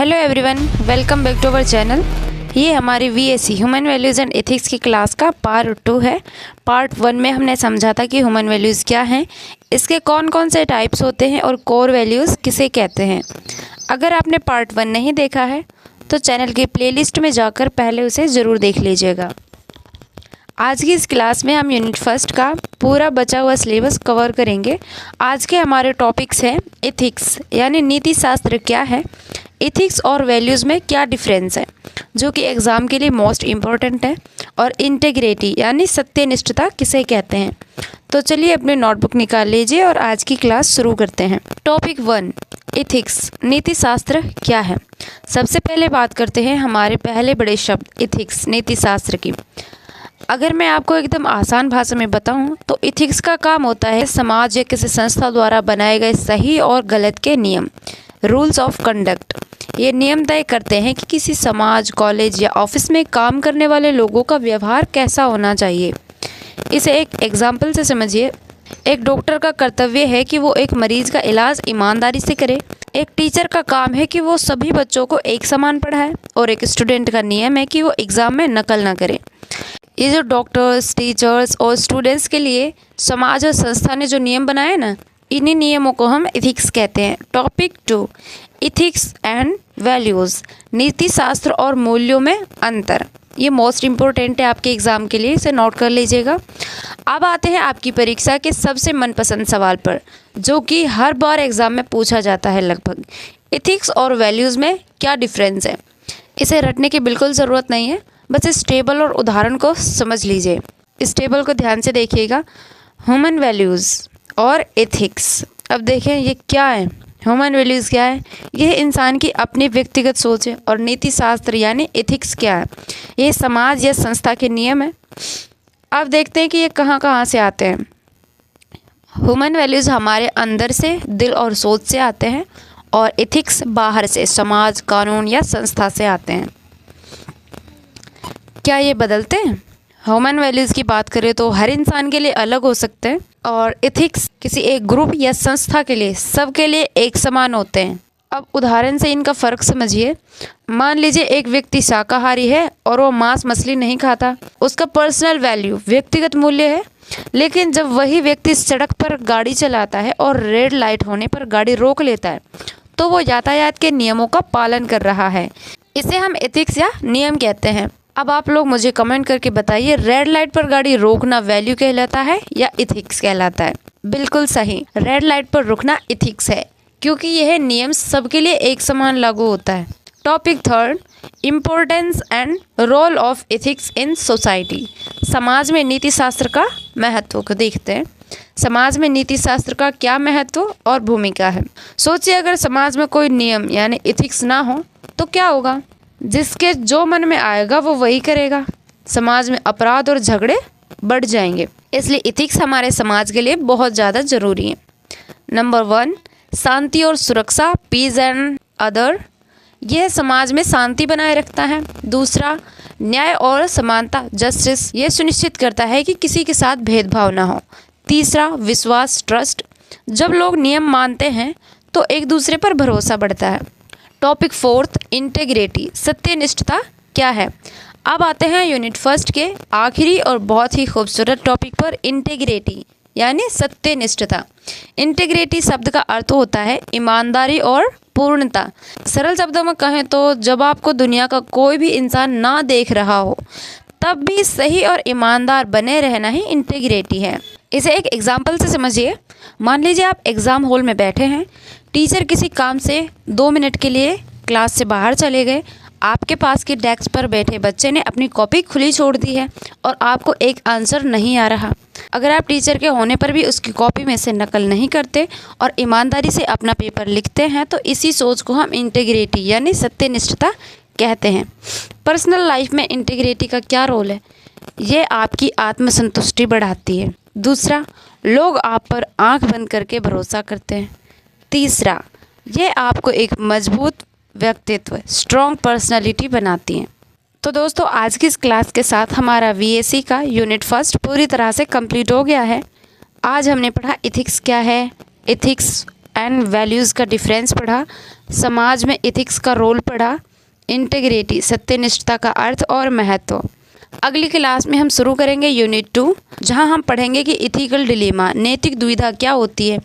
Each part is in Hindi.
Hello everyone, welcome back to our channel. ये हमारी VSC human values and ethics की क्लास का पार्ट 2 है। पार्ट 1 में हमने समझा था कि ह्यूमन वैल्यूज़ क्या हैं, इसके कौन कौन से टाइप्स होते हैं और कोर वैल्यूज़ किसे कहते हैं। अगर आपने पार्ट 1 नहीं देखा है तो चैनल की प्लेलिस्ट में जाकर पहले उसे ज़रूर देख लीजिएगा। आज की इस क्लास में हम यूनिट फर्स्ट का पूरा बचा हुआ सिलेबस कवर करेंगे। आज के हमारे टॉपिक्स हैं एथिक्स यानी नीति शास्त्र क्या है, एथिक्स और वैल्यूज़ में क्या डिफरेंस है जो कि एग्ज़ाम के लिए मोस्ट इम्पॉर्टेंट है, और इंटेग्रिटी यानी सत्यनिष्ठता किसे कहते हैं। तो चलिए अपनी नोटबुक निकाल लीजिए और आज की क्लास शुरू करते हैं। टॉपिक 1, एथिक्स नीति शास्त्र क्या है। सबसे पहले बात करते हैं हमारे पहले बड़े शब्द एथिक्स नीति शास्त्र की। अगर मैं आपको एकदम आसान भाषा में बताऊं तो एथिक्स का काम होता है समाज या किसी संस्था द्वारा बनाए गए सही और गलत के नियम, रूल्स ऑफ कंडक्ट। ये नियम तय करते हैं कि किसी समाज, कॉलेज या ऑफिस में काम करने वाले लोगों का व्यवहार कैसा होना चाहिए। इसे एक एग्जाम्पल से समझिए। एक डॉक्टर का कर्तव्य है कि वो एक मरीज का इलाज ईमानदारी से करे। एक टीचर का काम है कि वो सभी बच्चों को एक समान पढ़ाए, और एक स्टूडेंट का नियम है कि वो एग्ज़ाम में नकल ना करे। ये जो डॉक्टर्स, टीचर्स और स्टूडेंट्स के लिए समाज और संस्था ने जो नियम बनाए ना, इन्हीं नियमों को हम एथिक्स कहते हैं। टॉपिक 2, एथिक्स एंड वैल्यूज़ नीति शास्त्र और मूल्यों में अंतर। ये मोस्ट इम्पोर्टेंट है आपके एग्ज़ाम के लिए, इसे नोट कर लीजिएगा। अब आते हैं आपकी परीक्षा के सबसे मनपसंद सवाल पर, जो कि हर बार एग्ज़ाम में पूछा जाता है लगभग। एथिक्स और वैल्यूज़ में क्या डिफरेंस है। इसे रटने की बिल्कुल ज़रूरत नहीं है, बस इस टेबल और उदाहरण को समझ लीजिए। इस टेबल को ध्यान से देखिएगा। ह्यूमन वैल्यूज़ और एथिक्स। अब देखें ये क्या है। ह्यूमन वैल्यूज़ क्या है? यह इंसान की अपनी व्यक्तिगत सोच है। और नीति शास्त्र यानी एथिक्स क्या है? ये समाज या संस्था के नियम है। अब देखते हैं कि ये कहाँ कहाँ से आते हैं। ह्यूमन वैल्यूज़ हमारे अंदर से, दिल और सोच से आते हैं, और एथिक्स बाहर से, समाज, कानून या संस्था से आते हैं। क्या ये बदलते हैं? ह्यूमन वैल्यूज़ की बात करें तो हर इंसान के लिए अलग हो सकते हैं, और एथिक्स किसी एक ग्रुप या संस्था के लिए, सबके लिए एक समान होते हैं। अब उदाहरण से इनका फ़र्क समझिए। मान लीजिए एक व्यक्ति शाकाहारी है और वो मांस मछली नहीं खाता। उसका पर्सनल वैल्यू, व्यक्तिगत मूल्य है। लेकिन जब वही व्यक्ति सड़क पर गाड़ी चलाता है और रेड लाइट होने पर गाड़ी रोक लेता है, तो वो यातायात के नियमों का पालन कर रहा है। इसे हम एथिक्स या नियम कहते हैं। अब आप लोग मुझे कमेंट करके बताइए, रेड लाइट पर गाड़ी रोकना वैल्यू कहलाता है या एथिक्स कहलाता है? बिल्कुल सही, रेड लाइट पर रुकना एथिक्स है, क्योंकि यह नियम सबके लिए एक समान लागू होता है। Topic 3, importance and role of ethics in society. समाज में नीति शास्त्र का महत्व को देखते हैं। समाज में नीति शास्त्र का क्या महत्व और भूमिका है। सोचिए, अगर समाज में कोई नियम यानी एथिक्स ना हो तो क्या होगा? जिसके जो मन में आएगा वो वही करेगा। समाज में अपराध और झगड़े बढ़ जाएंगे। इसलिए एथिक्स हमारे समाज के लिए बहुत ज़्यादा ज़रूरी है। नंबर 1, शांति और सुरक्षा, पीस एंड ऑर्डर। यह समाज में शांति बनाए रखता है। दूसरा, न्याय और समानता, जस्टिस। यह सुनिश्चित करता है कि किसी के साथ भेदभाव ना हो। तीसरा, विश्वास, ट्रस्ट। जब लोग नियम मानते हैं तो एक दूसरे पर भरोसा बढ़ता है। टॉपिक 4, इंटेग्रिटी, सत्यनिष्ठता क्या है। अब आते हैं यूनिट फर्स्ट के आखिरी और बहुत ही खूबसूरत टॉपिक पर, इंटेग्रिटी यानी सत्यनिष्ठता। इंटेग्रिटी शब्द का अर्थ होता है ईमानदारी और पूर्णता। सरल शब्दों में कहें तो जब आपको दुनिया का कोई भी इंसान ना देख रहा हो तब भी सही और ईमानदार बने रहना ही इंटेग्रिटी है। इसे एक एग्जाम्पल से समझिए। मान लीजिए आप एग्ज़ाम हॉल में बैठे हैं। टीचर किसी काम से 2 मिनट के लिए क्लास से बाहर चले गए। आपके पास की डेस्क पर बैठे बच्चे ने अपनी कॉपी खुली छोड़ दी है और आपको एक आंसर नहीं आ रहा। अगर आप टीचर के होने पर भी उसकी कॉपी में से नकल नहीं करते और ईमानदारी से अपना पेपर लिखते हैं, तो इसी सोच को हम इंटेग्रिटी यानी सत्यनिष्ठता कहते हैं। पर्सनल लाइफ में इंटेग्रिटी का क्या रोल है? ये आपकी आत्मसंतुष्टि बढ़ाती है। दूसरा, लोग आप पर आंख बंद करके भरोसा करते हैं। तीसरा, ये आपको एक मजबूत व्यक्तित्व, स्ट्रॉन्ग पर्सनालिटी बनाती हैं। तो दोस्तों, आज की इस क्लास के साथ हमारा वीएससी का यूनिट फर्स्ट पूरी तरह से कंप्लीट हो गया है। आज हमने पढ़ा एथिक्स क्या है, एथिक्स एंड वैल्यूज़ का डिफरेंस पढ़ा, समाज में इथिक्स का रोल पढ़ा, इंटीग्रिटी सत्यनिष्ठता का अर्थ और महत्व। अगली क्लास में हम शुरू करेंगे यूनिट 2, जहां हम पढ़ेंगे कि इथिकल डिलेमा नैतिक दुविधा क्या होती है,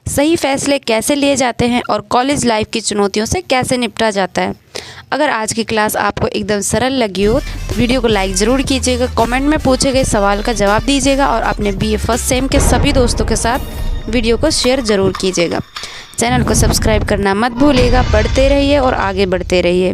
सही फैसले कैसे लिए जाते हैं और कॉलेज लाइफ की चुनौतियों से कैसे निपटा जाता है। अगर आज की क्लास आपको एकदम सरल लगी हो तो वीडियो को लाइक ज़रूर कीजिएगा, कमेंट में पूछे गए सवाल का जवाब दीजिएगा और अपने BA फर्स्ट सेम के सभी दोस्तों के साथ वीडियो को शेयर ज़रूर कीजिएगा। चैनल को सब्सक्राइब करना मत भूलिएगा। पढ़ते रहिए और आगे बढ़ते रहिए।